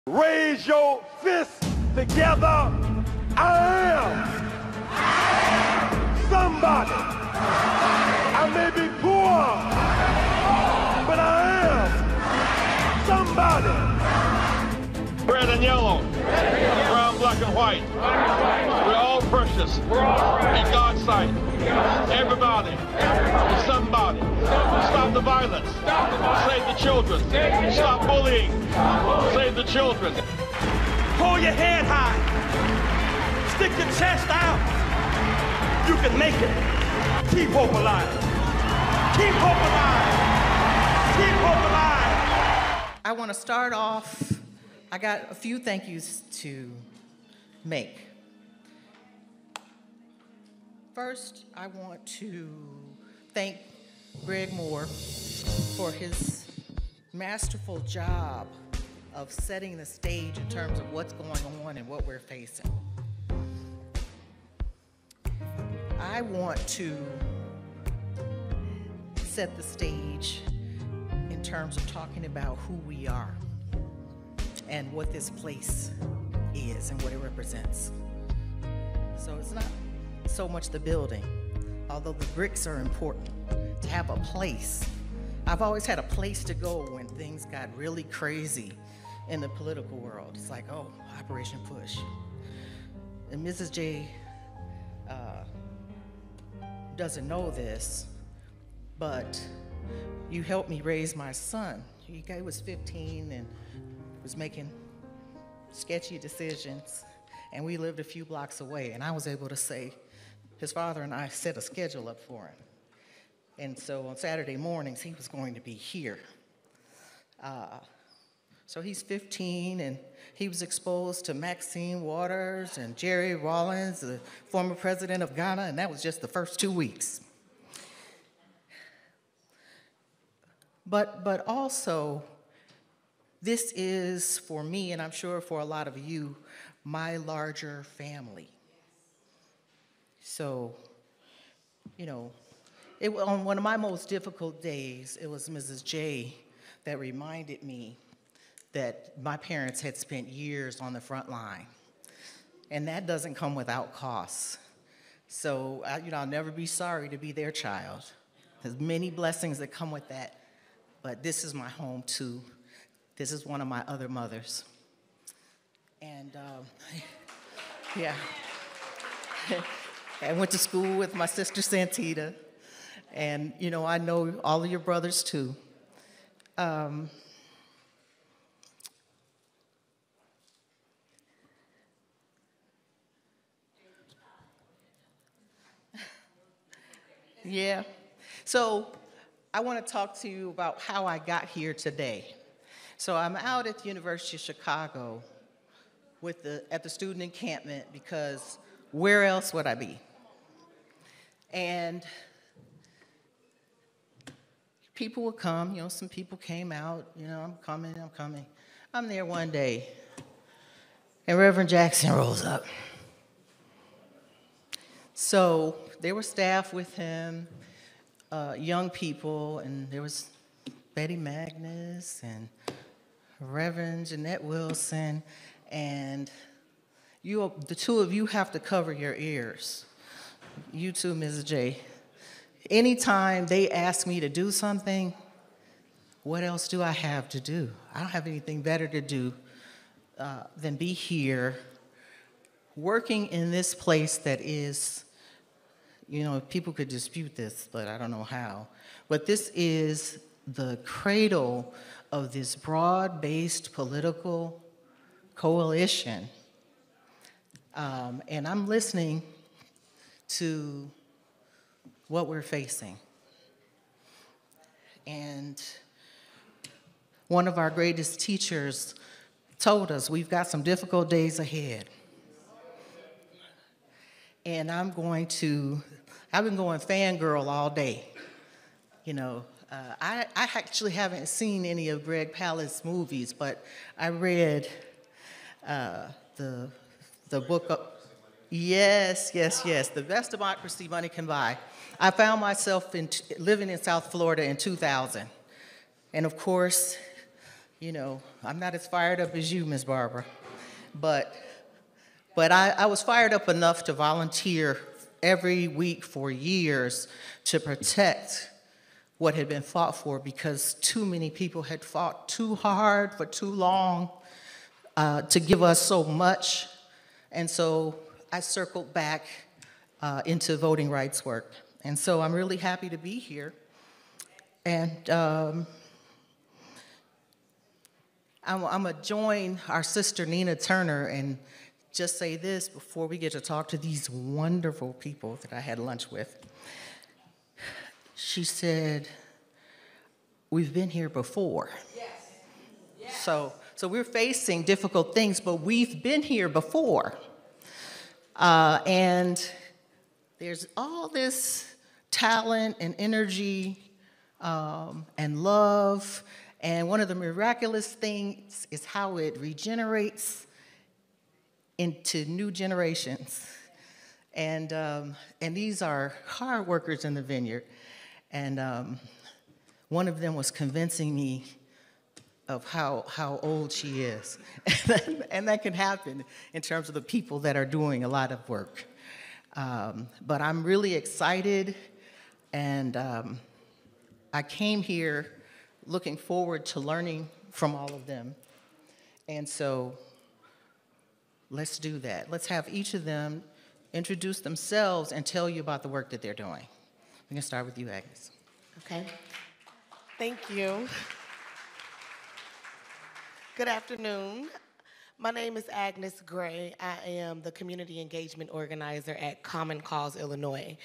Raise your fist together. I am somebody. I may be poor, but I am somebody. Red and yellow, brown, black, and white. We're all precious in God's sight. Everybody is somebody. Stop the violence. Save the children. Stop bullying. Save the children. Hold your head high. Stick your chest out. You can make it. Keep hope alive. Keep hope alive. Keep hope alive. I want to start off. I got a few thank yous to make. First, I want to thank Greg Moore for his masterful job of setting the stage in terms of what's going on and what we're facing. I want to set the stage in terms of talking about who we are and what this place is and what it represents. So it's not so much the building, although the bricks are important, to have a place. I've always had a place to go when things got really crazy in the political world. It's like, oh, Operation Push. And Mrs. J doesn't know this, but you helped me raise my son. He was 15 and was making sketchy decisions, and we lived a few blocks away, and I was able to say, his father and I set a schedule up for him. And so on Saturday mornings, he was going to be here. So he's 15, and he was exposed to Maxine Waters and Jerry Rawlings, the former president of Ghana, and that was just the first 2 weeks. But also, this is, for me, and I'm sure for a lot of you, my larger family. So, you know, on one of my most difficult days, it was Mrs. J that reminded me that my parents had spent years on the front line, and that doesn't come without costs. So, I'll never be sorry to be their child. There's many blessings that come with that, but this is my home too. This is one of my other mothers. And yeah. I went to school with my sister Santita, and I know all of your brothers too. Yeah. So I want to talk to you about how I got here today. So I'm out at the University of Chicago at the student encampment, because where else would I be? And people would come, some people came out, I'm coming. I'm there one day, and Reverend Jackson rolls up. So there were staff with him, young people, and there was Betty Magnus and Reverend Jeanette Wilson, and the two of you have to cover your ears. You too, Mrs. J. Anytime they ask me to do something, what else do I have to do? I don't have anything better to do than be here, working in this place that is, people could dispute this, but I don't know how. But this is the cradle of this broad-based political coalition. And I'm listening to what we're facing. And one of our greatest teachers told us we've got some difficult days ahead. And I've been going fangirl all day. I actually haven't seen any of Greg Palast's movies, but I read the book of, yes, The Best Democracy Money Can Buy. I found myself living in South Florida in 2000. And of course, You know, I'm not as fired up as you, Ms. Barbara, but I was fired up enough to volunteer every week for years to protect what had been fought for, because too many people had fought too hard for too long to give us so much. And so I circled back into voting rights work. And so I'm really happy to be here. And I'm gonna join our sister Nina Turner and just say this before we get to talk to these wonderful people that I had lunch with. She said, we've been here before. Yes. Yes. So we're facing difficult things, but we've been here before. And there's all this talent and energy and love. And one of the miraculous things is how it regenerates into new generations. And these are hard workers in the vineyard. And one of them was convincing me of how old she is. And that can happen in terms of the people that are doing a lot of work. But I'm really excited, and I came here looking forward to learning from all of them. And so let's do that. Let's have each of them introduce themselves and tell you about the work that they're doing. We can start with you, Agnes. Okay. Thank you. Good afternoon. My name is Agnes Gray. I am the Community Engagement Organizer at Common Cause, Illinois.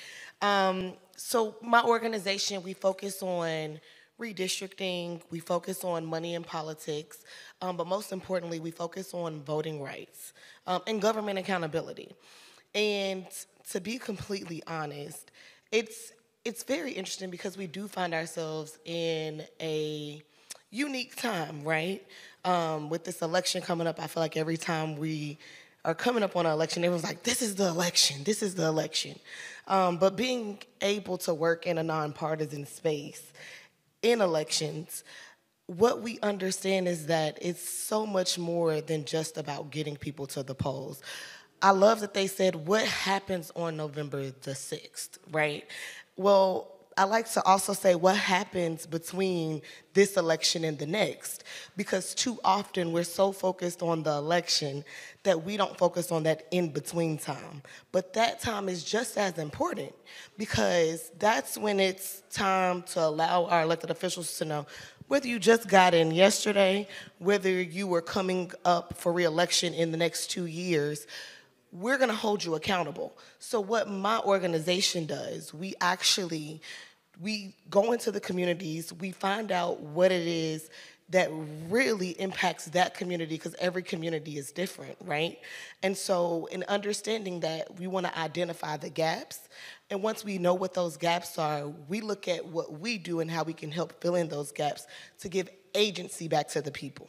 So my organization, we focus on redistricting, we focus on money in politics, but most importantly, we focus on voting rights and government accountability. And to be completely honest, it's very interesting because we do find ourselves in a unique time, right? With this election coming up, I feel like every time we are coming up on an election, everyone's like, this is the election, this is the election. But being able to work in a nonpartisan space in elections, what we understand is that it's so much more than just about getting people to the polls. I love that they said, what happens on November the 6th, right? Well, I like to also say what happens between this election and the next, because too often we're so focused on the election that we don't focus on that in-between time. But that time is just as important, because that's when it's time to allow our elected officials to know whether you just got in yesterday, whether you were coming up for re-election in the next 2 years, we're gonna hold you accountable. So what my organization does, we go into the communities, we find out what it is that really impacts that community, because every community is different, right? And so in understanding that, we wanna identify the gaps, and once we know what those gaps are, we look at what we do and how we can help fill in those gaps to give agency back to the people.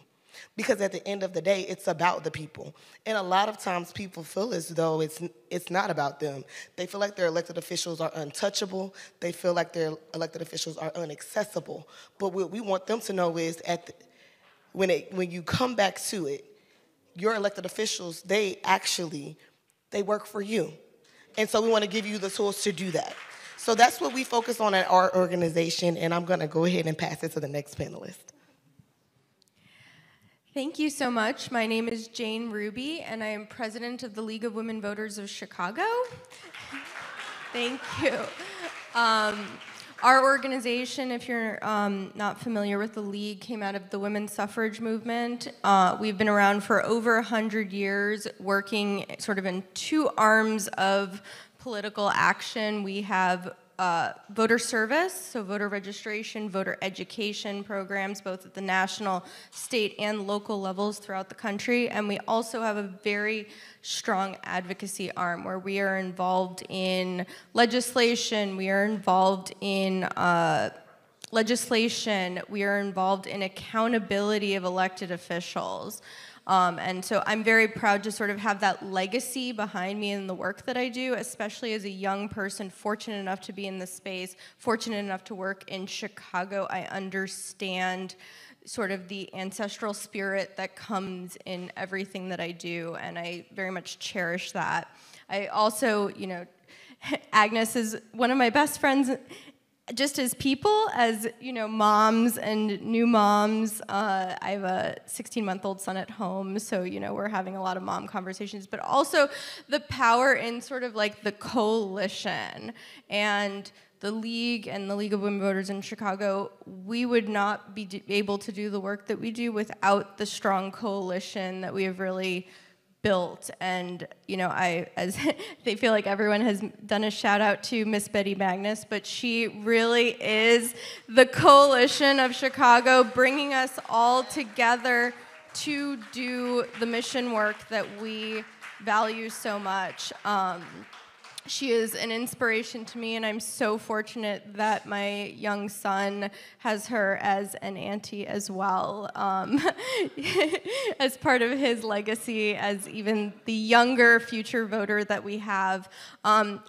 Because at the end of the day, it's about the people. And a lot of times people feel as though it's not about them. They feel like their elected officials are untouchable. They feel like their elected officials are inaccessible. But what we want them to know is when you come back to it, your elected officials, they work for you. And so we want to give you the tools to do that. So that's what we focus on at our organization, and I'm going to go ahead and pass it to the next panelist. Thank you so much. My name is Jane Ruby, and I am president of the League of Women Voters of Chicago. Thank you. Our organization, if you're not familiar with the League, came out of the women's suffrage movement. We've been around for over 100 years, working sort of in two arms of political action. We have voter service, so voter registration, voter education programs, both at the national, state, and local levels throughout the country. And we also have a very strong advocacy arm where we are involved in legislation, we are involved in we are involved in accountability of elected officials. And so I'm very proud to sort of have that legacy behind me in the work that I do, especially as a young person, fortunate enough to be in this space, fortunate enough to work in Chicago. I understand sort of the ancestral spirit that comes in everything that I do, and I very much cherish that. I also, you know, Agnes is one of my best friends, just as people, as, you know, moms and new moms. I have a 16-month-old son at home, so, you know, we're having a lot of mom conversations, but also the power in sort of like the coalition and the League and the League of Women Voters in Chicago. We would not be able to do the work that we do without the strong coalition that we have really built. And, you know, they feel like everyone has done a shout out to Miss Betty Magnus, but she really is the coalition of Chicago, bringing us all together to do the mission work that we value so much. She is an inspiration to me, and I'm so fortunate that my young son has her as an auntie as well, as part of his legacy as even the younger future voter that we have.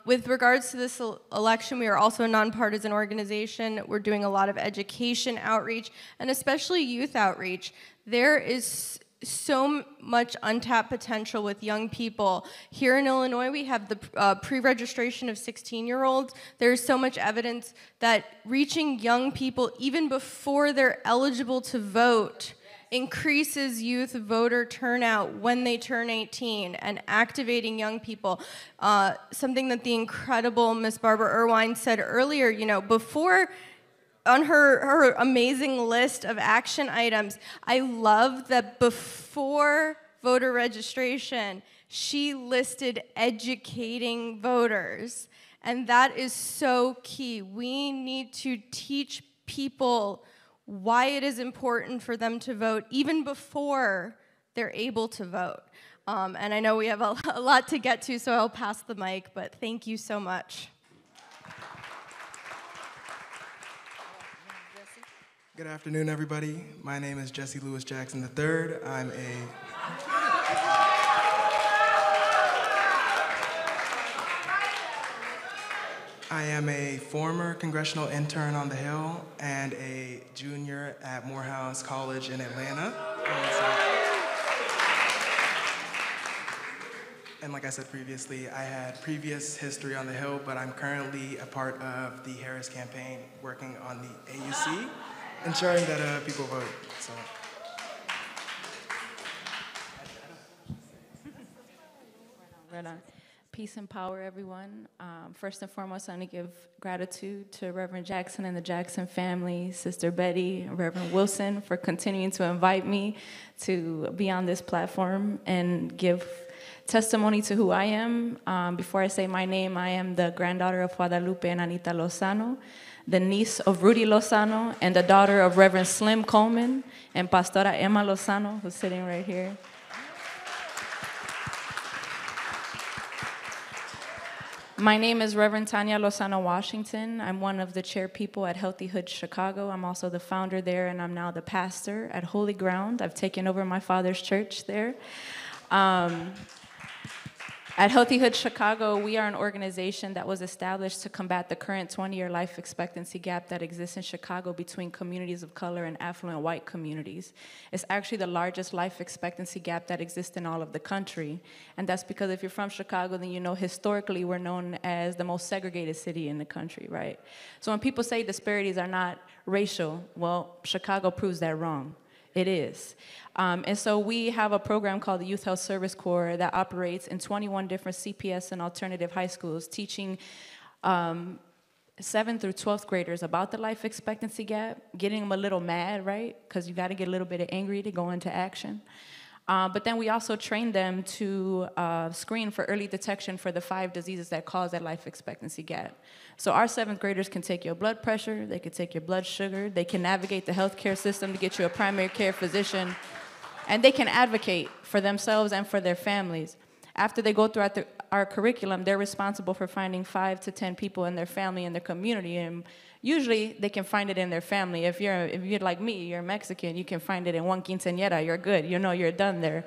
With regards to this election, we are also a nonpartisan organization. We're doing a lot of education outreach, and especially youth outreach. There is so much untapped potential with young people. Here in Illinois, we have the pre-registration of 16-year-olds. There's so much evidence that reaching young people even before they're eligible to vote increases youth voter turnout when they turn 18, and activating young people. Something that the incredible Miss Barbara Irwine said earlier, you know, before, on her amazing list of action items, I love that before voter registration, she listed educating voters. And that is so key. We need to teach people why it is important for them to vote even before they're able to vote. And I know we have a lot to get to, so I'll pass the mic, but thank you so much. Good afternoon, everybody. My name is Jesse Lewis Jackson III. I am a former congressional intern on the Hill and a junior at Morehouse College in Atlanta. And like I said previously, I had previous history on the Hill, but I'm currently a part of the Harris campaign, working on the AUC, ensuring that people vote. So. Right on. Peace and power, everyone. First and foremost, I want to give gratitude to Reverend Jackson and the Jackson family, Sister Betty, Reverend Wilson, for continuing to invite me to be on this platform and give testimony to who I am. Before I say my name, I am the granddaughter of Guadalupe and Anita Lozano, the niece of Rudy Lozano, and the daughter of Reverend Slim Coleman and Pastora Emma Lozano, who's sitting right here. My name is Reverend Tanya Lozano-Washington. I'm one of the chair people at Healthy Hood Chicago. I'm also the founder there, and I'm now the pastor at Holy Ground. I've taken over my father's church there. At Healthy Hood Chicago, we are an organization that was established to combat the current 20-year life expectancy gap that exists in Chicago between communities of color and affluent white communities. It's actually the largest life expectancy gap that exists in all of the country. And that's because if you're from Chicago, then you know historically we're known as the most segregated city in the country, right? So when people say disparities are not racial, well, Chicago proves that wrong. It is. And so we have a program called the Youth Health Service Corps that operates in 21 different CPS and alternative high schools, teaching 7th through 12th graders about the life expectancy gap, getting them a little mad, right? Because you got to get a little bit angry to go into action. But then we also train them to screen for early detection for the 5 diseases that cause that life expectancy gap. So our 7th graders can take your blood pressure, they can take your blood sugar, they can navigate the healthcare system to get you a primary care physician, and they can advocate for themselves and for their families. After they go throughout our curriculum, they're responsible for finding 5 to 10 people in their family and their community and Usually they can find it in their family. If you're like me, you're Mexican, you can find it in one quinceañera, you're good, you know, you're done there.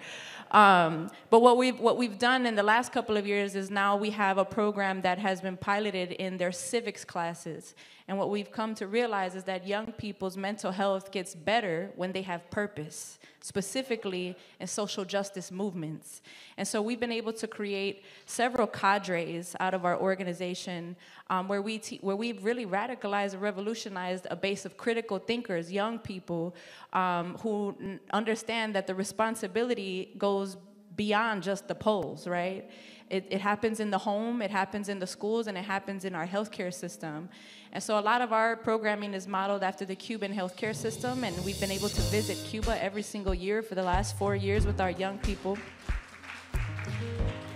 But what we've done in the last couple of years is now we have a program that has been piloted in their civics classes. And what we've come to realize is that young people's mental health gets better when they have purpose, specifically in social justice movements. And so we've been able to create several cadres out of our organization where we've really radicalized and revolutionized a base of critical thinkers, young people who understand that the responsibility goes beyond just the polls, right? It happens in the home, it happens in the schools, and it happens in our healthcare system. And so a lot of our programming is modeled after the Cuban healthcare system, and we've been able to visit Cuba every single year for the last 4 years with our young people.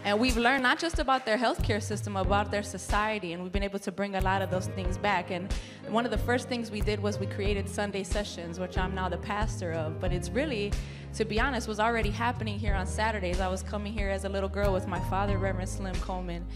And we've learned not just about their healthcare system, about their society, and we've been able to bring a lot of those things back. And one of the first things we did was we created Sunday sessions, which I'm now the pastor of, but it's really, to be honest, was already happening here on Saturdays. I was coming here as a little girl with my father, Reverend Slim Coleman,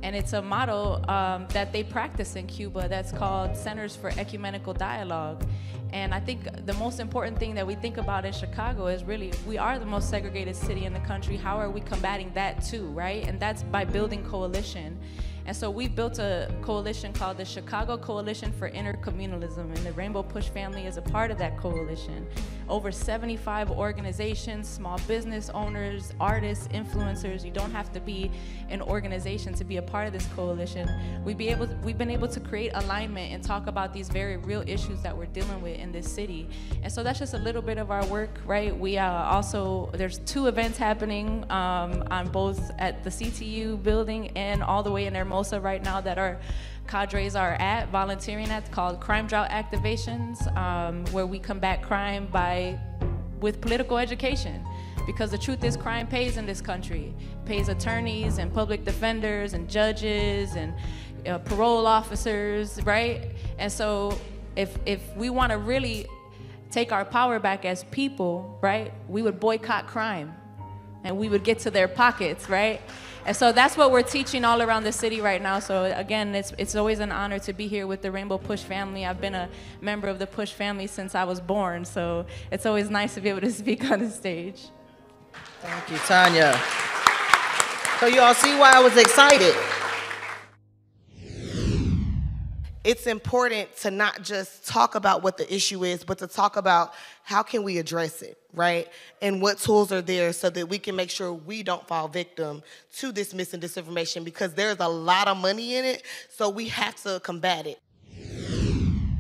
and it's a model that they practice in Cuba that's called Centers for Ecumenical Dialogue. And I think the most important thing that we think about in Chicago is really, we are the most segregated city in the country. How are we combating that too, right? And that's by building coalition. And so we've built a coalition called the Chicago Coalition for Intercommunalism, and the Rainbow Push family is a part of that coalition. Over 75 organizations, small business owners, artists, influencers. You don't have to be an organization to be a part of this coalition. We've been able to create alignment and talk about these very real issues that we're dealing with in this city. And so that's just a little bit of our work, right? We also, there's 2 events happening on both at the CTU building and all the way in Hermosa right now that our cadres are volunteering at, called Crime Drought Activations, where we combat crime with political education. Because the truth is, crime pays in this country. It pays attorneys and public defenders and judges and parole officers, right? And so if we want to really take our power back as people, right, we would boycott crime and we would get to their pockets, right? And so that's what we're teaching all around the city right now. So again, it's always an honor to be here with the Rainbow Push family. I've been a member of the Push family since I was born, so it's always nice to be able to speak on the stage. Thank you, Tanya. So you all see why I was excited. It's important to not just talk about what the issue is, but to talk about how can we address it, right? And what tools are there so that we can make sure we don't fall victim to this mis and disinformation, because there's a lot of money in it, so we have to combat it.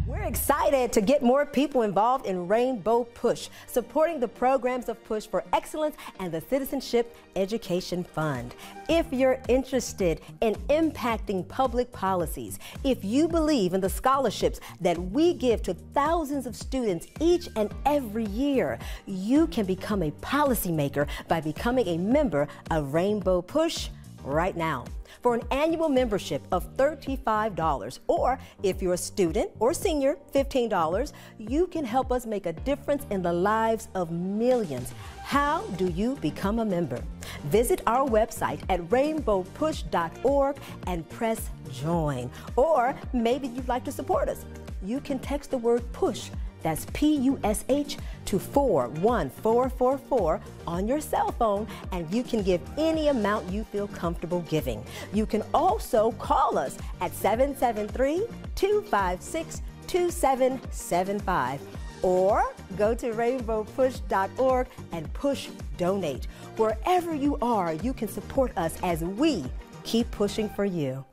We're excited to get more people involved in Rainbow Push, supporting the programs of Push for Excellence and the Citizenship Education Fund. If you're interested in impacting public policies, if you believe in the scholarships that we give to thousands of students each and every year, you can become a policymaker by becoming a member of Rainbow Push right now. For an annual membership of $35, or if you're a student or senior, $15, you can help us make a difference in the lives of millions. How do you become a member? Visit our website at rainbowpush.org and press join. Or maybe you'd like to support us. You can text the word PUSH, that's P-U-S-H, to 41444 on your cell phone, and you can give any amount you feel comfortable giving. You can also call us at 773-256-2775, or go to rainbowpush.org and push donate. Wherever you are, you can support us as we keep pushing for you.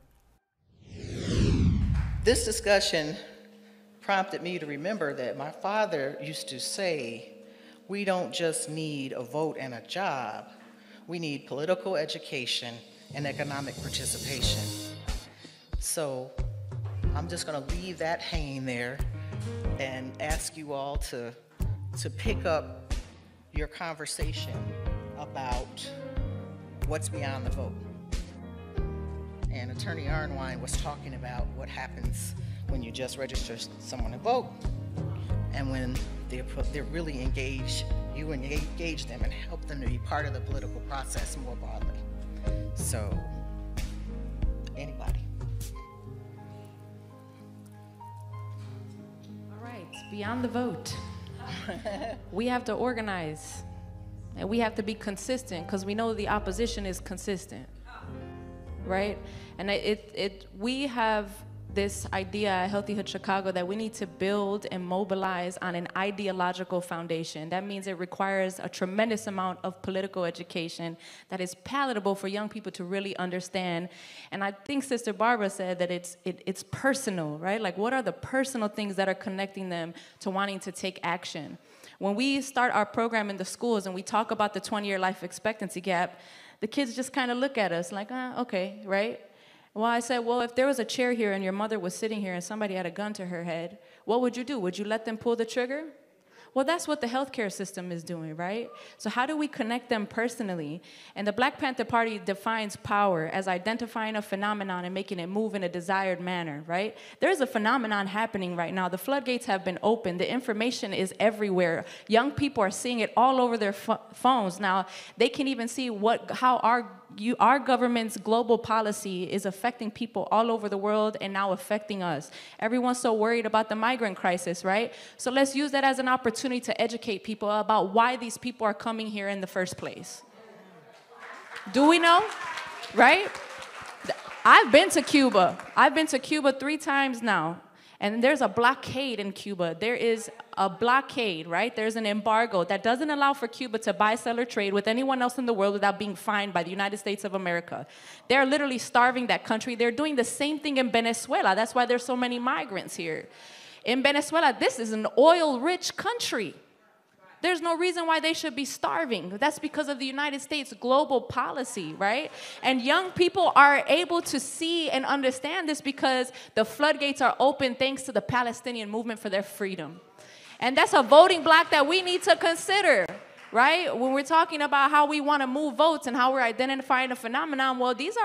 This discussion prompted me to remember that my father used to say, we don't just need a vote and a job, we need political education and economic participation. So I'm just gonna leave that hanging there and ask you all to pick up your conversation about what's beyond the vote. And Attorney Arnwine was talking about what happens when you just register someone to vote, and when they're really engaged, you engage them and help them to be part of the political process more broadly. So, anybody? beyond the vote. We have to organize, and we have to be consistent, because we know the opposition is consistent, right? And we have this idea at Healthy Hood Chicago that we need to build and mobilize on an ideological foundation. That means it requires a tremendous amount of political education that is palatable for young people to really understand. And I think Sister Barbara said that it's personal, right? Like, what are the personal things that are connecting them to wanting to take action? When we start our program in the schools and we talk about the 20-year life expectancy gap, the kids just kind of look at us like, okay, right? Well, I said, well, if there was a chair here and your mother was sitting here and somebody had a gun to her head, what would you do? Would you let them pull the trigger? Well, that's what the healthcare system is doing, right? So how do we connect them personally? And the Black Panther Party defines power as identifying a phenomenon and making it move in a desired manner, right? There's a phenomenon happening right now. The floodgates have been opened. The information is everywhere. Young people are seeing it all over their phones. Now, they can even see how our government's global policy is affecting people all over the world and now affecting us. Everyone's so worried about the migrant crisis, right? So let's use that as an opportunity to educate people about why these people are coming here in the first place. Do we know? Right? I've been to Cuba. I've been to Cuba 3 times now. And there's a blockade in Cuba. There is a blockade, right? There's an embargo that doesn't allow for Cuba to buy, sell, or trade with anyone else in the world without being fined by the United States of America. They're literally starving that country. They're doing the same thing in Venezuela. That's why there's so many migrants here. In Venezuela, this is an oil-rich country. There's no reason why they should be starving. That's because of the United States global policy, right? And young people are able to see and understand this because the floodgates are open thanks to the Palestinian movement for their freedom. And that's a voting block that we need to consider, right? When we're talking about how we want to move votes and how we're identifying a phenomenon, well, this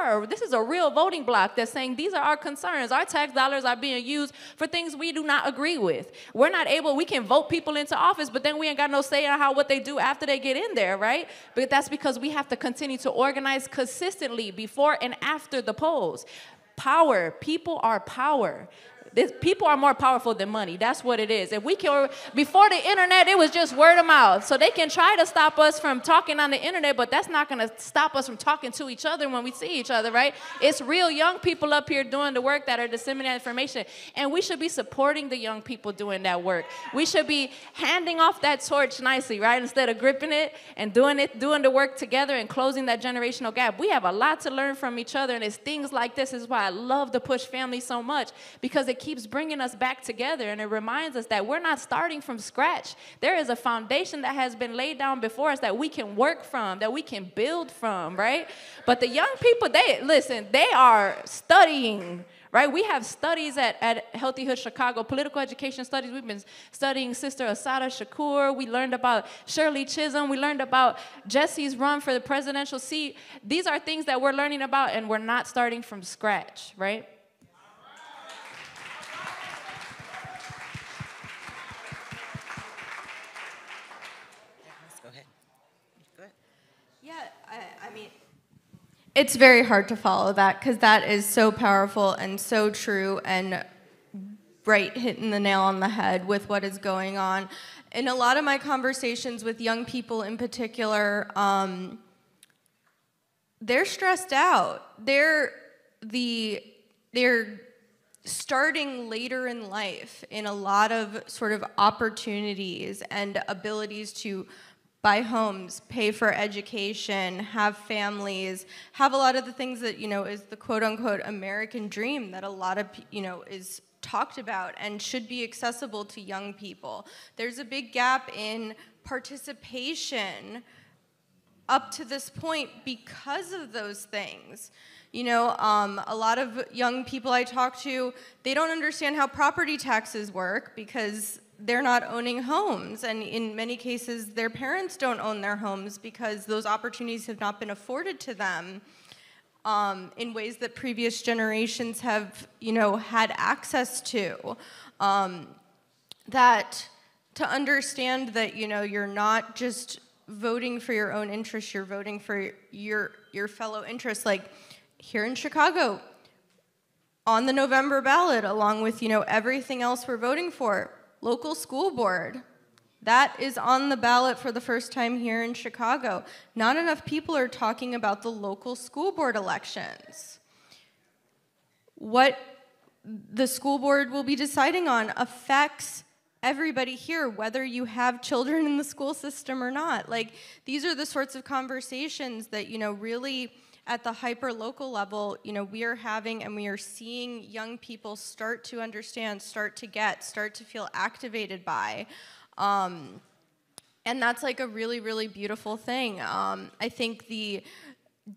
is a real voting block that's saying these are our concerns. Our tax dollars are being used for things we do not agree with. We can vote people into office, but then we ain't got no say on what they do after they get in there, right? But that's because we have to continue to organize consistently before and after the polls. Power, people are power. People are more powerful than money. That's what it is. If we can, before the internet, it was just word of mouth. So they can try to stop us from talking on the internet, but that's not going to stop us from talking to each other when we see each other, right? It's real young people up here doing the work that are disseminating information, and we should be supporting the young people doing that work. We should be handing off that torch nicely, right? Instead of gripping it and doing the work together and closing that generational gap. We have a lot to learn from each other, and it's things like this is why I love the Push family so much, because it keeps bringing us back together, and it reminds us that we're not starting from scratch. There is a foundation that has been laid down before us that we can work from, that we can build from, right? But the young people, they are studying, right? We have studies at Healthy Hood Chicago, political education studies. We've been studying Sister Assata Shakur. We learned about Shirley Chisholm. We learned about Jesse's run for the presidential seat. These are things that we're learning about, and we're not starting from scratch, right? I mean, it's very hard to follow that because that is so powerful and so true and right hitting the nail on the head with what is going on. In a lot of my conversations with young people in particular, they're stressed out. They're starting later in life in a lot of sort of opportunities and abilities to buy homes, pay for education, have families, have a lot of the things that, is the quote-unquote American dream that a lot of, is talked about and should be accessible to young people. There's a big gap in participation up to this point because of those things. A lot of young people I talk to, they don't understand how property taxes work because they're not owning homes, and in many cases, their parents don't own their homes because those opportunities have not been afforded to them in ways that previous generations have, had access to. That to understand that, you're not just voting for your own interests, you're voting for your fellow interests. Like here in Chicago, on the November ballot, along with, everything else we're voting for, local school board. That is on the ballot for the first time here in Chicago. Not enough people are talking about the local school board elections. What the school board will be deciding on affects everybody here, whether you have children in the school system or not. Like, these are the sorts of conversations that, really at the hyper-local level, we are having, and we are seeing young people start to understand, start to feel activated by. And that's like a really, really beautiful thing. I think the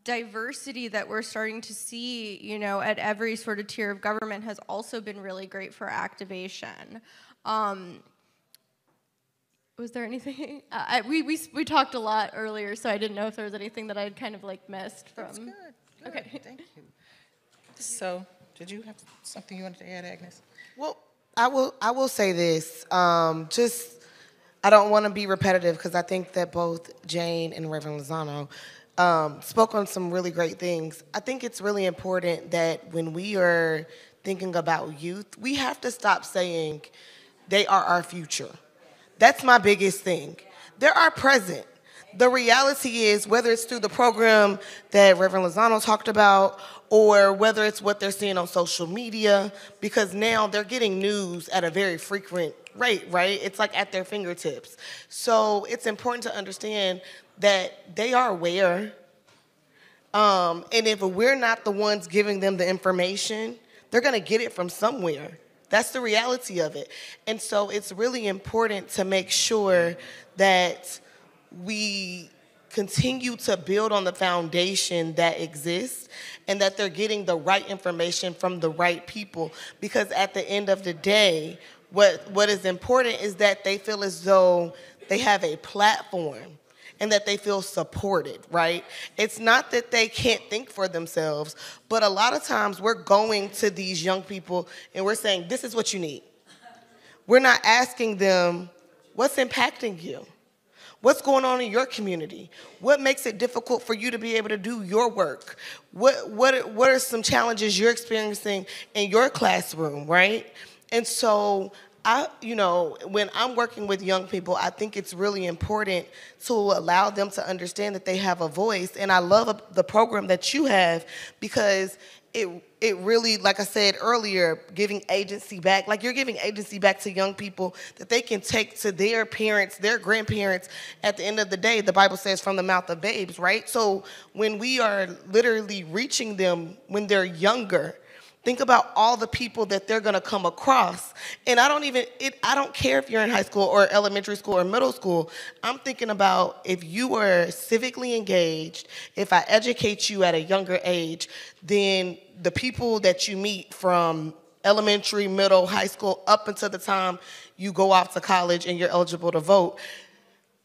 diversity that we're starting to see, at every sort of tier of government has also been really great for activation. Was there anything? We talked a lot earlier, so I didn't know if there was anything that I'd kind of like missed from. That's good. Okay. Thank you. So, did you have something you wanted to add, Agnes? Well, I will say this. I don't want to be repetitive because I think that both Jane and Reverend Lozano spoke on some really great things. I think it's really important that when we are thinking about youth, we have to stop saying they are our future. That's my biggest thing. They're our present. The reality is, whether it's through the program that Reverend Lozano talked about, or whether it's what they're seeing on social media, because now they're getting news at a very frequent rate, right? It's like at their fingertips. So it's important to understand that they are aware. And if we're not the ones giving them the information, they're going to get it from somewhere. That's the reality of it. And so it's really important to make sure that we continue to build on the foundation that exists and that they're getting the right information from the right people. Because at the end of the day, what is important is that they feel as though they have a platform and that they feel supported, right? It's not that they can't think for themselves, but a lot of times we're going to these young people and we're saying, this is what you need. We're not asking them, what's impacting you? What's going on in your community? What makes it difficult for you to be able to do your work? What are some challenges you're experiencing in your classroom, right? And so when I'm working with young people, I think it's really important to allow them to understand that they have a voice. And I love the program that you have because it really, like I said earlier, giving agency back. Like, you're giving agency back to young people that they can take to their parents, their grandparents. At the end of the day, the Bible says from the mouth of babes, right? So when we are literally reaching them when they're younger, think about all the people that they're going to come across. And I don't care if you're in high school or elementary school or middle school. I'm thinking about if you are civically engaged, if I educate you at a younger age, then the people that you meet from elementary, middle, high school, up until the time you go off to college and you're eligible to vote,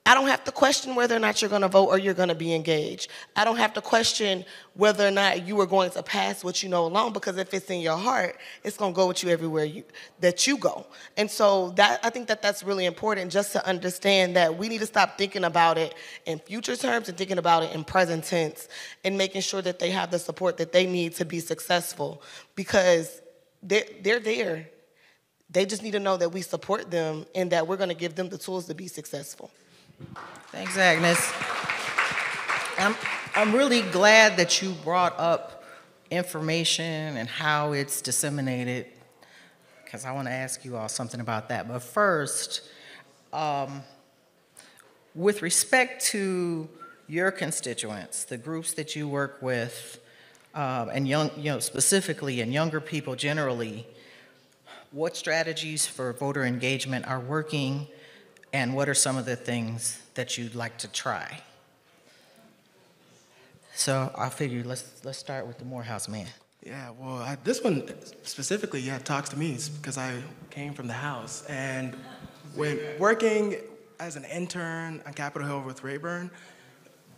I don't have to question whether or not you're going to vote or you're going to be engaged. I don't have to question whether or not you are going to pass what you know along, because if it's in your heart, it's going to go with you everywhere that you go. And so I think that that's really important, just to understand that we need to stop thinking about it in future terms and thinking about it in present tense and making sure that they have the support that they need to be successful, because they're there. They just need to know that we support them and that we're going to give them the tools to be successful. Thanks, Agnes. I'm really glad that you brought up information and how it's disseminated, because I want to ask you all something about that. But first, with respect to your constituents, the groups that you work with, and specifically and younger people generally, what strategies for voter engagement are working? And what are some of the things that you'd like to try? So I figure let's start with the Morehouse man. Yeah, well, this one specifically, talks to me because I came from the House. And when working as an intern on Capitol Hill with Rayburn,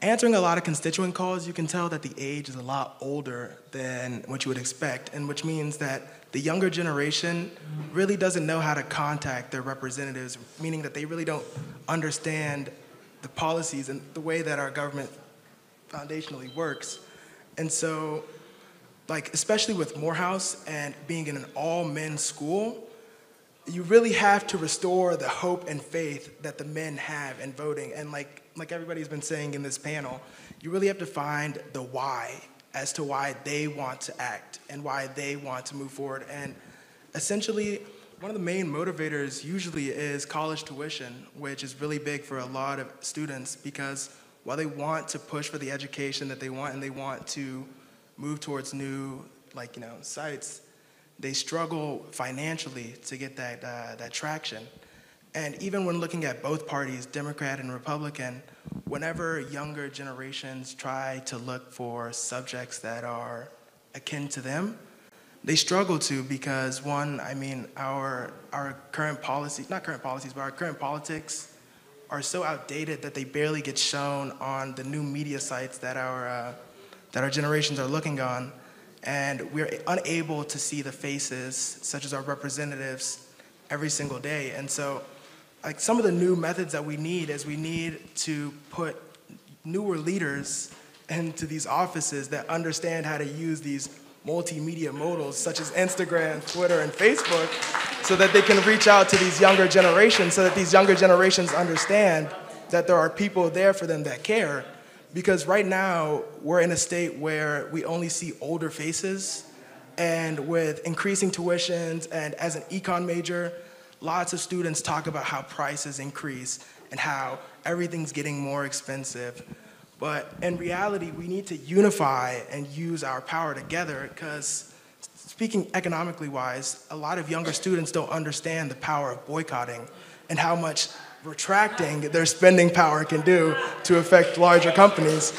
answering a lot of constituent calls, you can tell that the age is a lot older than what you would expect, and which means that the younger generation really doesn't know how to contact their representatives, meaning that they really don't understand the policies and the way that our government foundationally works. And so, especially with Morehouse and being in an all-men school, you really have to restore the hope and faith that the men have in voting. And like everybody's been saying in this panel, you really have to find the why as to why they want to act and why they want to move forward. And essentially, one of the main motivators usually is college tuition, which is really big for a lot of students, because while they want to push for the education that they want and they want to move towards new sites, they struggle financially to get that traction. And even when looking at both parties, Democrat and Republican, whenever younger generations try to look for subjects that are akin to them, they struggle to, because one, our current policies, not current policies, but our current politics are so outdated that they barely get shown on the new media sites that our generations are looking on. And we're unable to see the faces, such as our representatives, every single day. And so, some of the new methods that we need is we need to put newer leaders into these offices that understand how to use these multimedia modals, such as Instagram, Twitter, and Facebook, so that they can reach out to these younger generations, so that these younger generations understand that there are people there for them that care. Because right now, we're in a state where we only see older faces, and with increasing tuitions, and as an econ major, lots of students talk about how prices increase and how everything's getting more expensive. But in reality, we need to unify and use our power together, because speaking economically wise, a lot of younger students don't understand the power of boycotting and how much retracting their spending power can do to affect larger companies.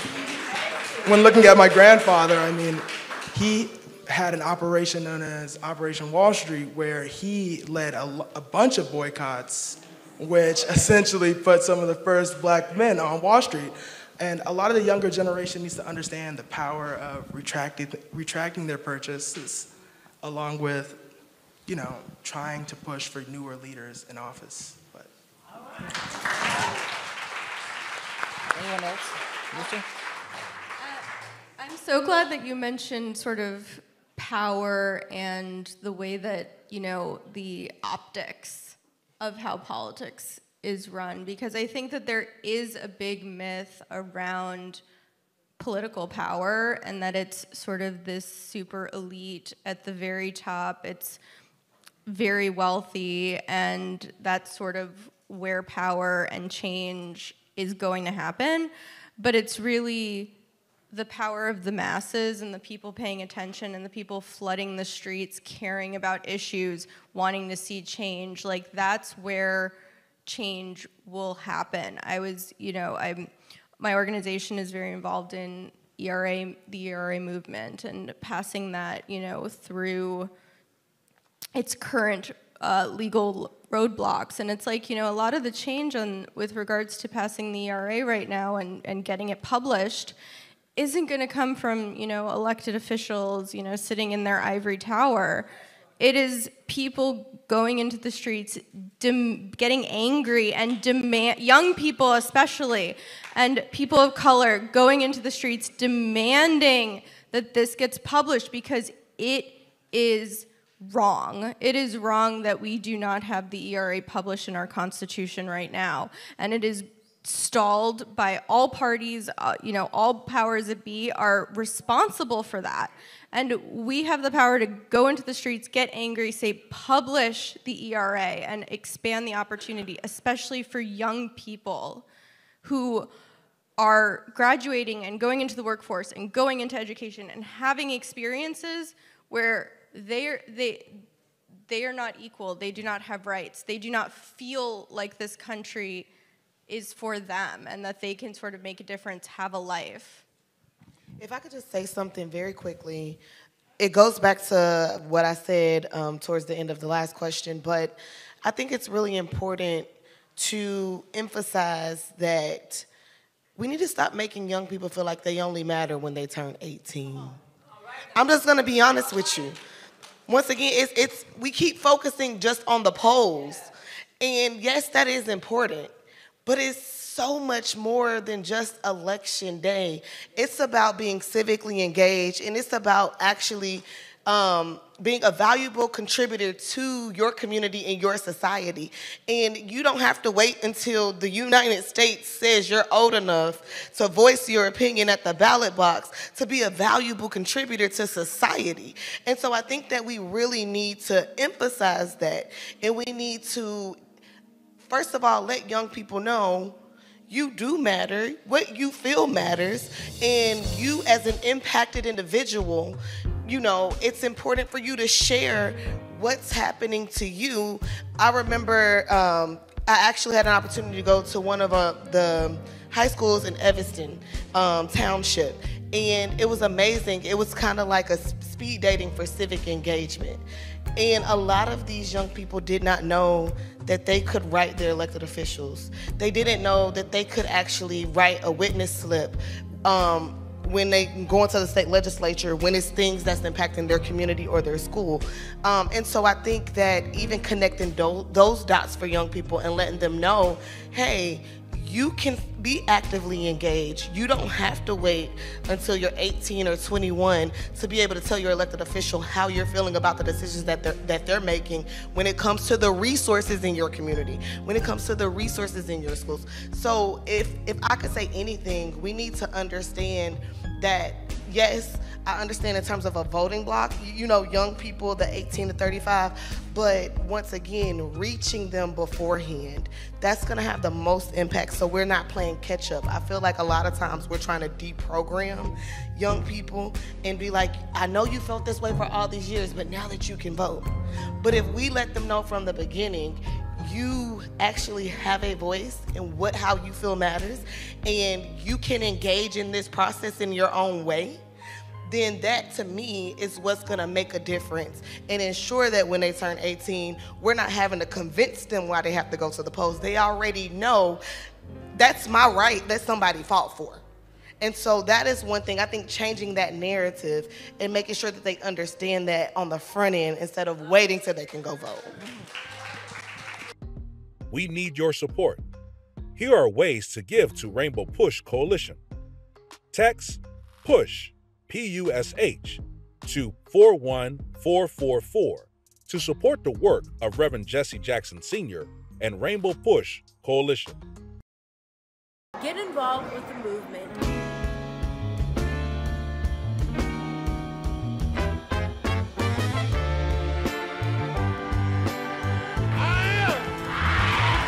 When looking at my grandfather, he had an operation known as Operation Wall Street, where he led a bunch of boycotts, which essentially put some of the first black men on Wall Street. And a lot of the younger generation needs to understand the power of retracting their purchases, along with, trying to push for newer leaders in office. Anyone else? Mister? I'm so glad that you mentioned sort of power and the way that, the optics of how politics is run, because I think that there is a big myth around political power, and that it's sort of this super elite at the very top. It's very wealthy, and that's sort of where power and change is going to happen. But it's really the power of the masses and the people paying attention and the people flooding the streets, caring about issues, wanting to see change. That's where change will happen. My organization is very involved in the ERA movement, and passing that, through its current legal roadblocks. And it's a lot of the change with regards to passing the ERA right now and getting it published isn't going to come from, elected officials, sitting in their ivory tower. It is people going into the streets, getting angry and young people especially, and people of color going into the streets demanding that this gets published, because it is wrong. It is wrong that we do not have the ERA published in our Constitution right now, and it is stalled by all parties. All powers that be are responsible for that. And we have the power to go into the streets, get angry, say, publish the ERA, and expand the opportunity, especially for young people who are graduating and going into the workforce and going into education and having experiences where they are not equal. They do not have rights. They do not feel like this country is for them and that they can sort of make a difference, have a life. If I could just say something very quickly, it goes back to what I said towards the end of the last question, but I think it's really important to emphasize that we need to stop making young people feel like they only matter when they turn 18. I'm just gonna be honest with you. Once again, we keep focusing just on the polls, and yes, that is important, but it's so much more than just election day. It's about being civically engaged, and it's about actually being a valuable contributor to your community and your society. And you don't have to wait until the United States says you're old enough to voice your opinion at the ballot box to be a valuable contributor to society. And so I think that we really need to emphasize that. And we need to, first of all, let young people know you do matter, what you feel matters, and you as an impacted individual, you know, it's important for you to share what's happening to you. I remember I actually had an opportunity to go to one of the high schools in Evanston Township, and it was amazing. It was kind of like a speed dating for civic engagement. And a lot of these young people did not know that they could write their elected officials. They didn't know that they could actually write a witness slip when they go into the state legislature, when it's things that's impacting their community or their school. And so I think that even connecting those dots for young people and letting them know, hey, you can be actively engaged. You don't have to wait until you're 18 or 21 to be able to tell your elected official how you're feeling about the decisions that they're making when it comes to the resources in your community, when it comes to the resources in your schools. So if I could say anything, we need to understand that, yes, I understand in terms of a voting block, you know, young people, the 18 to 35, but once again, reaching them beforehand, that's gonna have the most impact, so we're not playing catch up. I feel like a lot of times we're trying to deprogram young people and be like, I know you felt this way for all these years, but now that you can vote. But if we let them know from the beginning, you actually have a voice in how you feel matters, and you can engage in this process in your own way, then that to me is what's gonna make a difference and ensure that when they turn 18, we're not having to convince them why they have to go to the polls. They already know that's my right that somebody fought for. And so that is one thing, I think, changing that narrative and making sure that they understand that on the front end instead of waiting till they can go vote. We need your support. Here are ways to give to Rainbow Push Coalition. Text PUSH, P-U-S-H, to 41444 to support the work of Reverend Jesse Jackson Sr. and Rainbow Push Coalition. Get involved with the movement.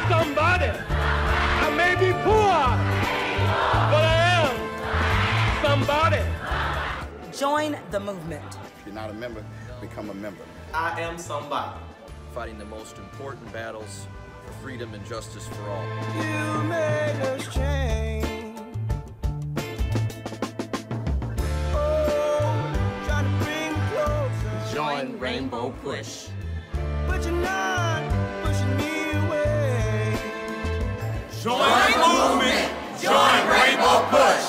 Somebody. I may be poor, but I am somebody. Join the movement. If you're not a member, become a member. I am somebody. Fighting the most important battles for freedom and justice for all. You made us change. Oh, trying to bring closer. Join Rainbow Push. But you're not pushing me away. Join the movement. Join Rainbow Push.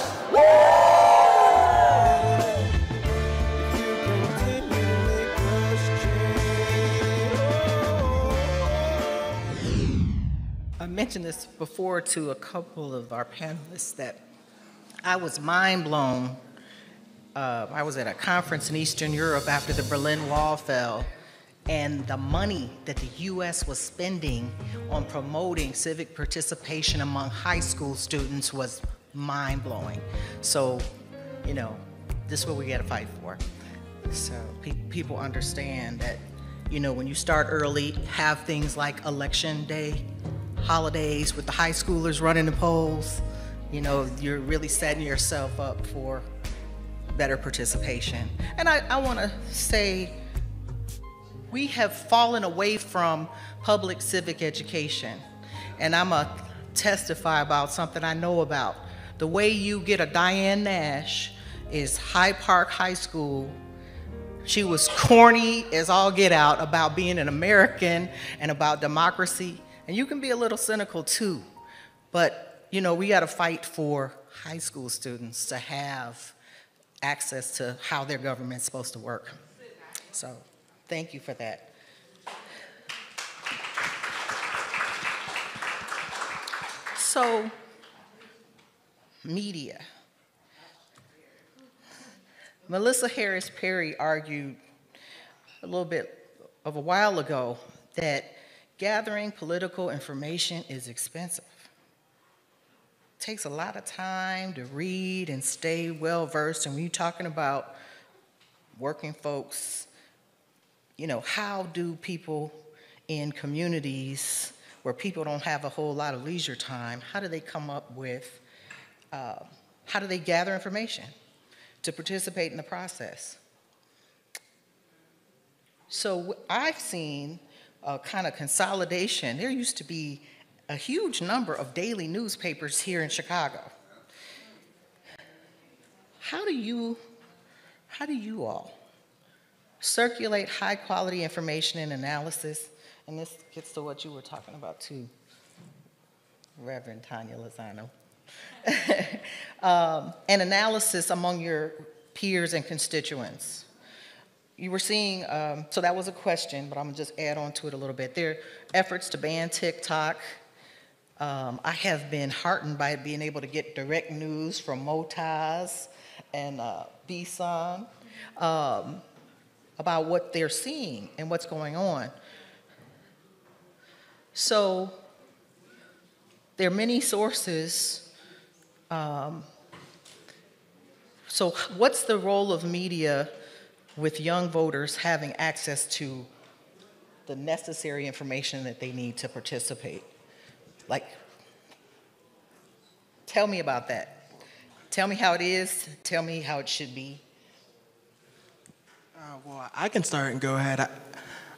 I mentioned this before to a couple of our panelists that I was mind blown. I was at a conference in Eastern Europe after the Berlin Wall fell, and the money that the US was spending on promoting civic participation among high school students was mind blowing. So, you know, this is what we gotta fight for. So people understand that, you know, when you start early, have things like election day, holidays with the high schoolers running the polls, you know, you're really setting yourself up for better participation. And I want to say we have fallen away from public civic education. And I'm going to testify about something I know about. The way you get a Diane Nash is Hyde Park High School. She was corny as all get out about being an American and about democracy. And you can be a little cynical too, but you know, we gotta fight for high school students to have access to how their government's supposed to work. So, thank you for that. So, media. Melissa Harris Perry argued a little bit of a while ago that gathering political information is expensive. It takes a lot of time to read and stay well-versed, and when you're talking about working folks, you know, how do people in communities where people don't have a whole lot of leisure time, how do they come up with, how do they gather information to participate in the process? So I've seen a kind of consolidation. There used to be a huge number of daily newspapers here in Chicago. How do you all circulate high quality information and analysis? And this gets to what you were talking about too, Reverend Tanya Lozano. And analysis among your peers and constituents. You were seeing, so that was a question, but I'm gonna just add on to it a little bit. There are efforts to ban TikTok. I have been heartened by being able to get direct news from Motaz and BSON about what they're seeing and what's going on. So there are many sources. So what's the role of media with young voters having access to the necessary information that they need to participate? Like, tell me about that. Tell me how it is. Tell me how it should be. Well, I can start and go ahead.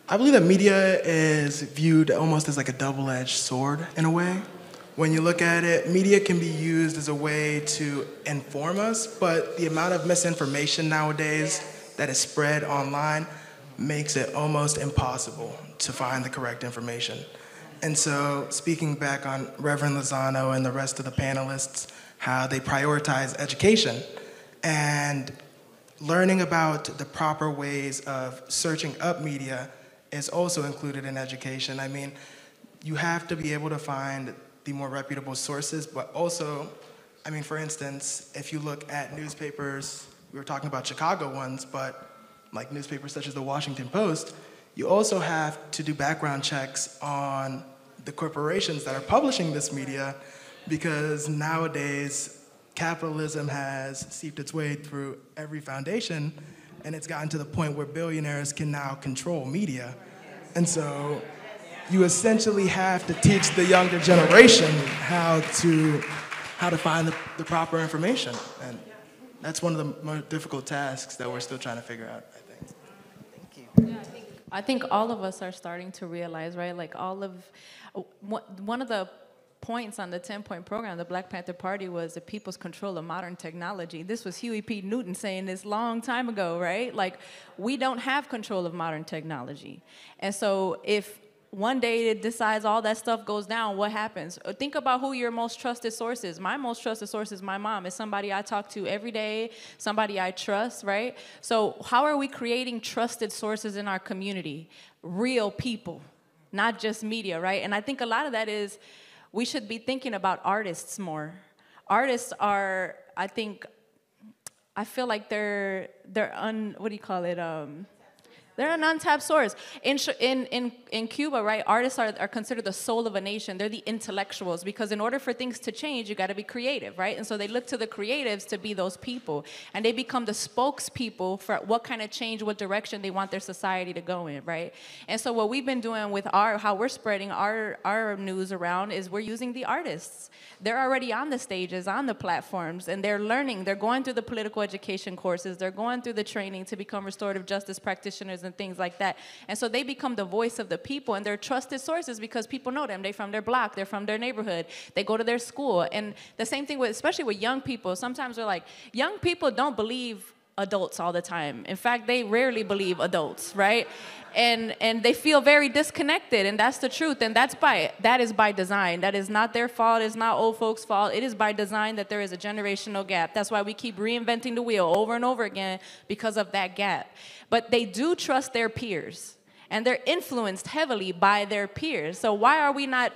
I believe that media is viewed almost as like a double-edged sword in a way. When you look at it, media can be used as a way to inform us, but the amount of misinformation nowadays that is spread online makes it almost impossible to find the correct information. And so, speaking back on Reverend Lozano and the rest of the panelists, how they prioritize education and learning about the proper ways of searching up media is also included in education. I mean, you have to be able to find the more reputable sources, but also, I mean, for instance, if you look at newspapers, we were talking about Chicago ones, but like newspapers such as the Washington Post, you also have to do background checks on the corporations that are publishing this media, because nowadays capitalism has seeped its way through every foundation, and it's gotten to the point where billionaires can now control media. And so you essentially have to teach the younger generation how to find the proper information. And that's one of the more difficult tasks that we're still trying to figure out, I think. Thank you. Yeah, I think all of us are starting to realize, right? Like one of the points on the 10-point program, the Black Panther Party, was the people's control of modern technology. This was Huey P. Newton saying this long time ago, right? Like, we don't have control of modern technology. And so if one day it decides all that stuff goes down, what happens? Think about who your most trusted source is. My most trusted source is my mom. It's somebody I talk to every day, somebody I trust, right? So how are we creating trusted sources in our community? Real people, not just media, right? And I think a lot of that is we should be thinking about artists more. Artists are, I feel like they're what do you call it? They're an untapped source. In Cuba, right, artists are considered the soul of a nation. They're the intellectuals, because in order for things to change, you got to be creative, right? And so they look to the creatives to be those people, and they become the spokespeople for what kind of change, what direction they want their society to go in, right? And so what we've been doing with how we're spreading our news around is we're using the artists. They're already on the stages, on the platforms, and they're learning. They're going through the political education courses. They're going through the training to become restorative justice practitioners and things like that. And so they become the voice of the people, and they're trusted sources because people know them. They're from their block, they're from their neighborhood, they go to their school. And the same thing with, especially with young people, sometimes we're like, young people don't believe adults all the time. In fact, they rarely believe adults, right? And they feel very disconnected, and that's the truth, and that is by design. That is not their fault, it's not old folks' fault. It is by design that there is a generational gap. That's why we keep reinventing the wheel over and over again, because of that gap. But they do trust their peers, and they're influenced heavily by their peers. So why are we not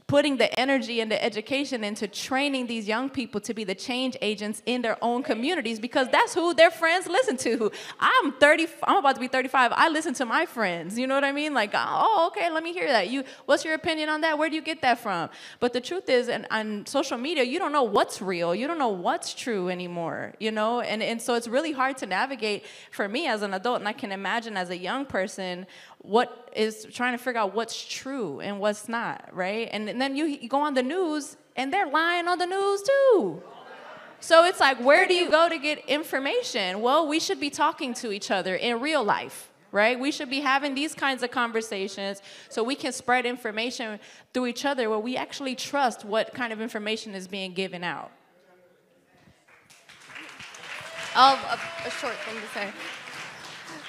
putting the energy and the education into training these young people to be the change agents in their own communities, because that's who their friends listen to. I'm about to be 35. I listen to my friends. You know what I mean? Like, oh, okay, let me hear that. What's your opinion on that? Where do you get that from? But the truth is, on social media, you don't know what's real. You don't know what's true anymore, you know? And so it's really hard to navigate for me as an adult, and I can imagine as a young person what is trying to figure out what's true and what's not, right? And then you go on the news, and they're lying on the news too. So it's like, where do you go to get information? Well, we should be talking to each other in real life, right? We should be having these kinds of conversations so we can spread information through each other where we actually trust what kind of information is being given out. A short thing to say.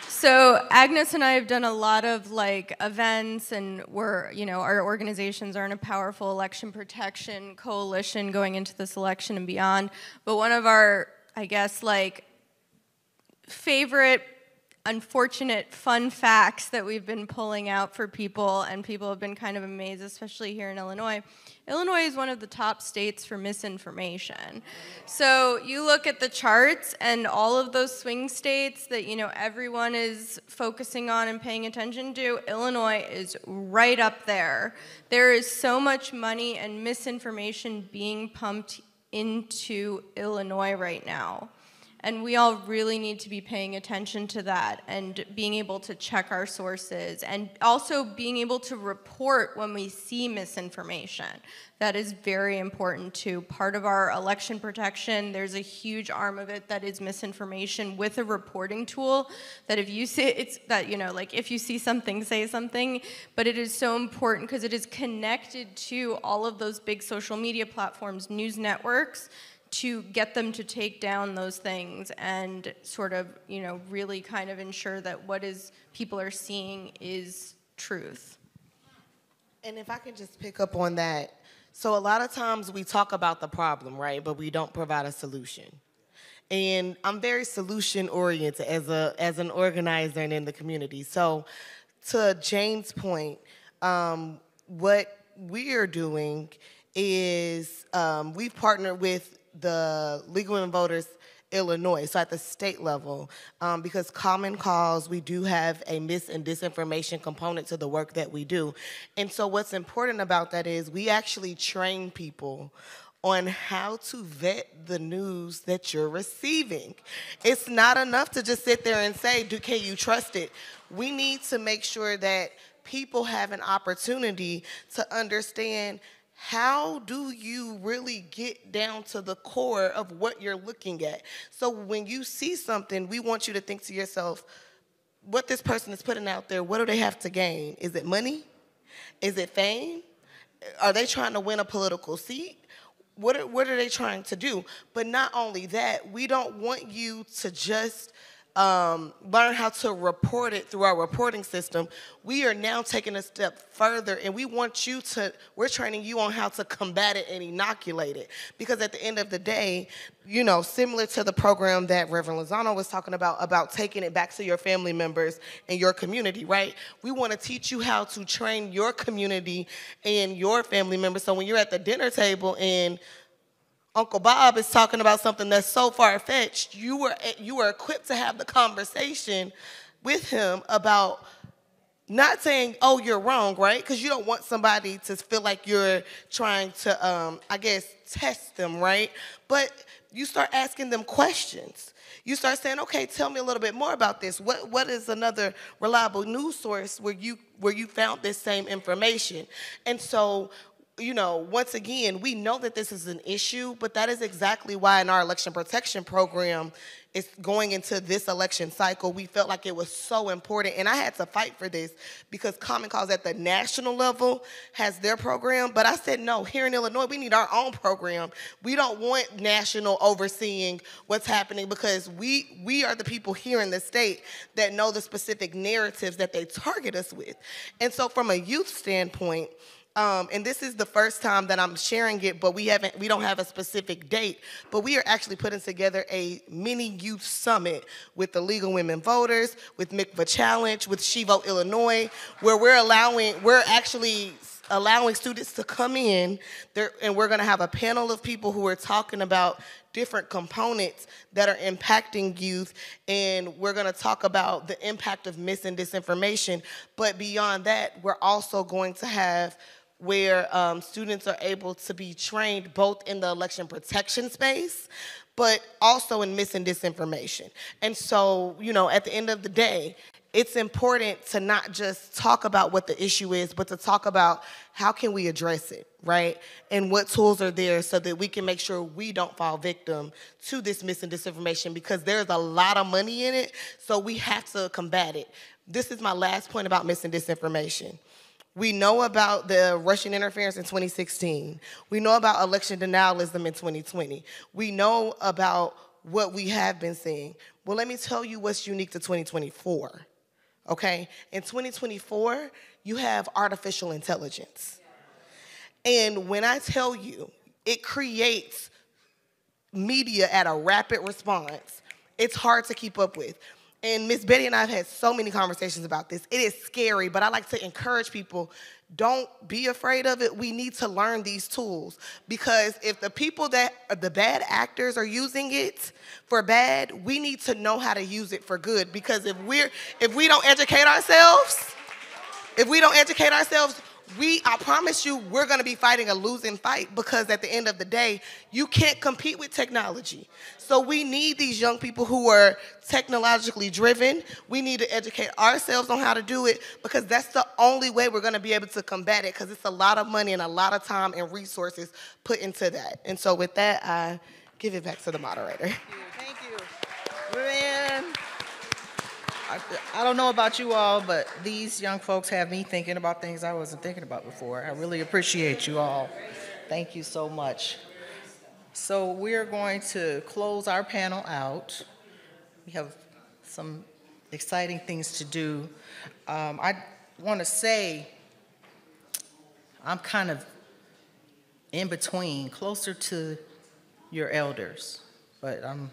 So Agnes and I have done a lot of like events, and our organizations are in a powerful election protection coalition going into this election and beyond. But one of our, I guess, like favorite unfortunate fun facts that we've been pulling out for people, and people have been kind of amazed, especially here in Illinois. Illinois is one of the top states for misinformation. So you look at the charts, and all of those swing states that everyone is focusing on and paying attention to, Illinois is right up there. There is so much money and misinformation being pumped into Illinois right now. And we all really need to be paying attention to that and being able to check our sources, and also being able to report when we see misinformation. That is very important too. Part of our election protection, there's a huge arm of it that is misinformation with a reporting tool that if you see, if you see something, say something, but it is so important because it is connected to all of those big social media platforms, news networks, to get them to take down those things and sort of, really kind of ensure that what people are seeing is truth. And if I can just pick up on that, so a lot of times we talk about the problem, right, but we don't provide a solution. And I'm very solution-oriented as an organizer and in the community. So to Jane's point, what we are doing is we've partnered with the League of Women Voters Illinois, so at the state level, because Common Cause, we do have a mis and disinformation component to the work that we do. And so what's important about that is we actually train people on how to vet the news that you're receiving. It's not enough to just sit there and say, can you trust it? We need to make sure that people have an opportunity to understand, how do you really get down to the core of what you're looking at? So when you see something, we want you to think to yourself, what this person is putting out there, what do they have to gain? Is it money? Is it fame? Are they trying to win a political seat? What are they trying to do? But not only that, we don't want you to just learn how to report it through our reporting system. We are now taking a step further, and we're training you on how to combat it and inoculate it. Because at the end of the day, similar to the program that Reverend Lozano was talking about taking it back to your family members and your community, right? We want to teach you how to train your community and your family members. So when you're at the dinner table and Uncle Bob is talking about something that's so far-fetched, you were equipped to have the conversation with him about not saying, oh, you're wrong, right? Because you don't want somebody to feel like you're trying to, test them, right? But you start asking them questions. You start saying, okay, tell me a little bit more about this. What is another reliable news source where you found this same information? And so, once again, we know that this is an issue, but that is exactly why in our election protection program, it's going into this election cycle, we felt like it was so important. And I had to fight for this because Common Cause at the national level has their program. But I said, no, here in Illinois, we need our own program. We don't want national overseeing what's happening because we are the people here in the state that know the specific narratives that they target us with. And so from a youth standpoint, and this is the first time that I'm sharing it, but we don't have a specific date, but we are actually putting together a mini youth summit with the League of Women Voters, with MICVA Challenge, with She Vote Illinois, where we're actually allowing students to come in there, and we're gonna have a panel of people who are talking about different components that are impacting youth, and we're gonna talk about the impact of mis and disinformation. But beyond that, we're also going to have where students are able to be trained both in the election protection space, but also in mis and disinformation. And so, you know, at the end of the day, it's important to not just talk about what the issue is, but to talk about how can we address it, right? And what tools are there so that we can make sure we don't fall victim to this mis and disinformation, because there's a lot of money in it, so we have to combat it. This is my last point about mis and disinformation. We know about the Russian interference in 2016. We know about election denialism in 2020. We know about what we have been seeing. Well, let me tell you what's unique to 2024. Okay, in 2024, you have artificial intelligence. And when I tell you, it creates media at a rapid response, it's hard to keep up with. And Miss Betty and I have had so many conversations about this. It is scary, but I like to encourage people, don't be afraid of it. We need to learn these tools, because if the people that are the bad actors are using it for bad, we need to know how to use it for good. Because if we don't educate ourselves, I promise you, we're gonna be fighting a losing fight, because at the end of the day, you can't compete with technology. So we need these young people who are technologically driven. We need to educate ourselves on how to do it, because that's the only way we're gonna be able to combat it, because it's a lot of money and a lot of time and resources put into that. And so with that, I give it back to the moderator. Thank you. Man. I don't know about you all, but these young folks have me thinking about things I wasn't thinking about before. I really appreciate you all. Thank you so much. So we're going to close our panel out. We have some exciting things to do. I want to say I'm kind of in between, closer to your elders, but I'm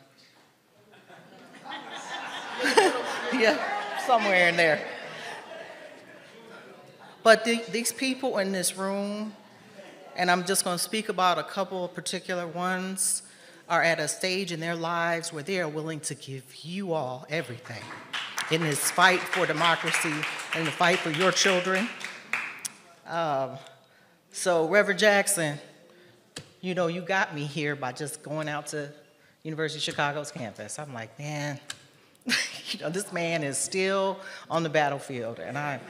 yeah, somewhere in there. But these people in this room, and I'm just going to speak about a couple of particular ones, are at a stage in their lives where they are willing to give you all everything in this fight for democracy and the fight for your children. So Reverend Jackson, you know, you got me here by just going out to University of Chicago's campus. I'm like, man, you know, this man is still on the battlefield, and I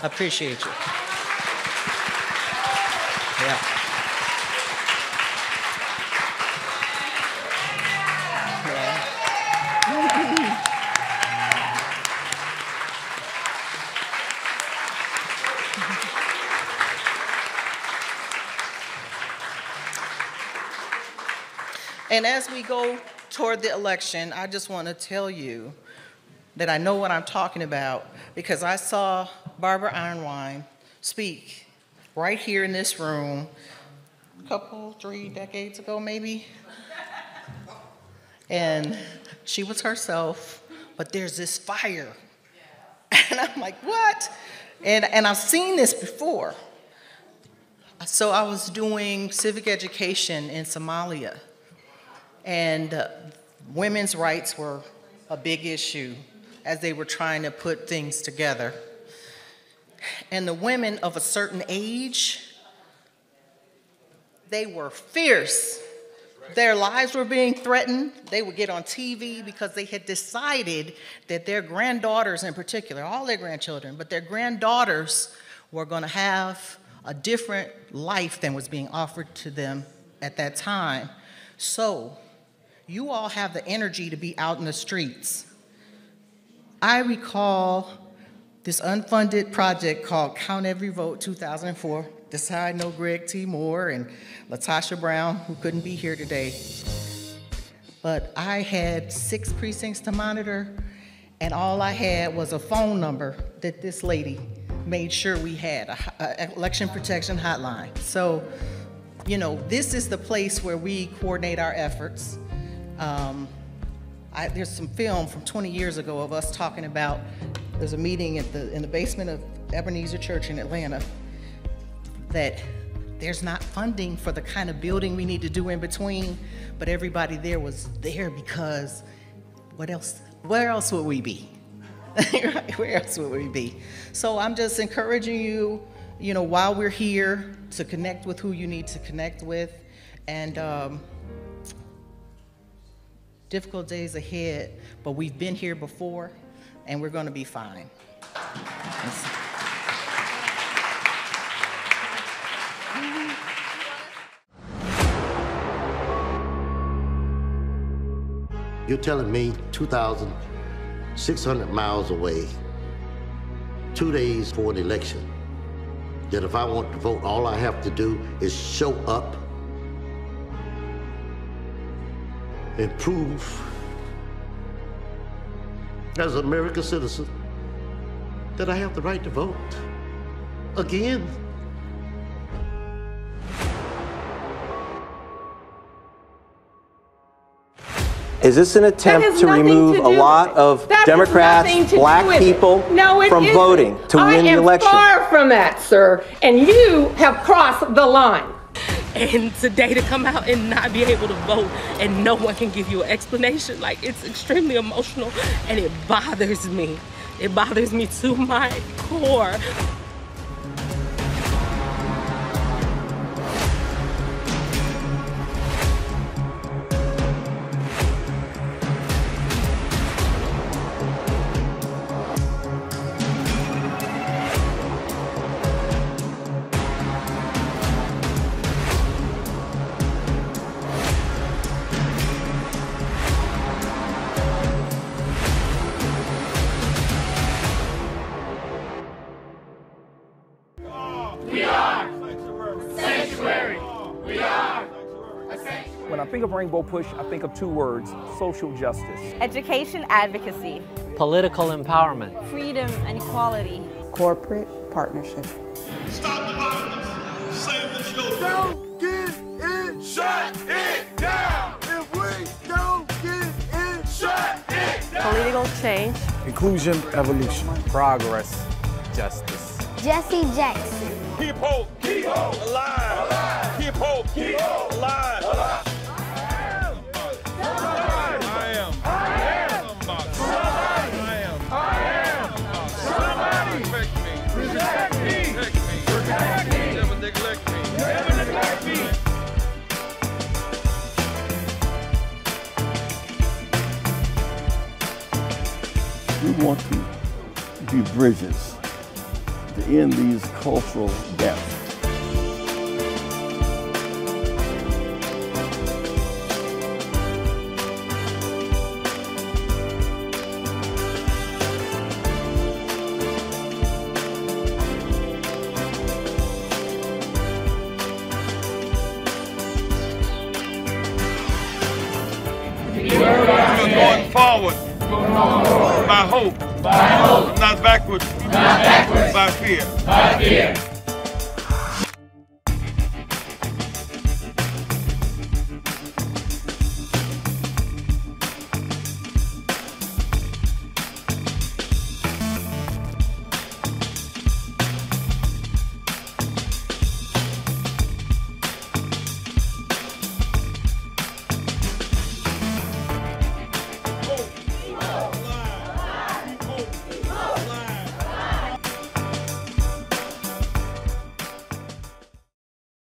appreciate you. Yeah. And as we go toward the election, I just want to tell you that I know what I'm talking about, because I saw Barbara Ironwine speak right here in this room a couple, 3 decades ago maybe. And she was herself, but there's this fire. And I'm like, what? And I've seen this before. So I was doing civic education in Somalia, and women's rights were a big issue as they were trying to put things together. And the women of a certain age, they were fierce. Their lives were being threatened. They would get on TV because they had decided that their granddaughters in particular, all their grandchildren, but their granddaughters were going to have a different life than was being offered to them at that time. So you all have the energy to be out in the streets. I recall this unfunded project called Count Every Vote 2004. This I know Greg T. Moore and Latasha Brown, who couldn't be here today. But I had 6 precincts to monitor, and all I had was a phone number that this lady made sure we had, an election protection hotline. So, you know, this is the place where we coordinate our efforts. There's some film from 20 years ago of us talking about, there's a meeting in the basement of Ebenezer Church in Atlanta. that there's not funding for the kind of building we need to do in between, but everybody there was there because where else would we be? Where else would we be? So I'm just encouraging you, while we're here, to connect with who you need to connect with, and difficult days ahead, but we've been here before, and we're gonna be fine. You're telling me 2,600 miles away, 2 days for an election, that if I want to vote, all I have to do is show up and prove as an American citizen that I have the right to vote again? Is this an attempt to remove a lot of Democrats, black people from voting to win the election? I am far from that, sir, and you have crossed the line. And today to come out and not be able to vote and no one can give you an explanation, like, it's extremely emotional and it bothers me. It bothers me to my core. When I think of Rainbow Push, I think of two words: social justice. Education advocacy. Political empowerment. Freedom and equality. Corporate partnership. Stop the violence. Save the children. Don't get in, shut it down. If we don't get in, shut it down. Political change. Inclusion, evolution. Progress, justice. Jesse Jackson. Keep hope alive. Alive. Keep hope alive. Alive. We want to be bridges to end these cultural gaps. We're going forward. By hope. Not backwards. By fear.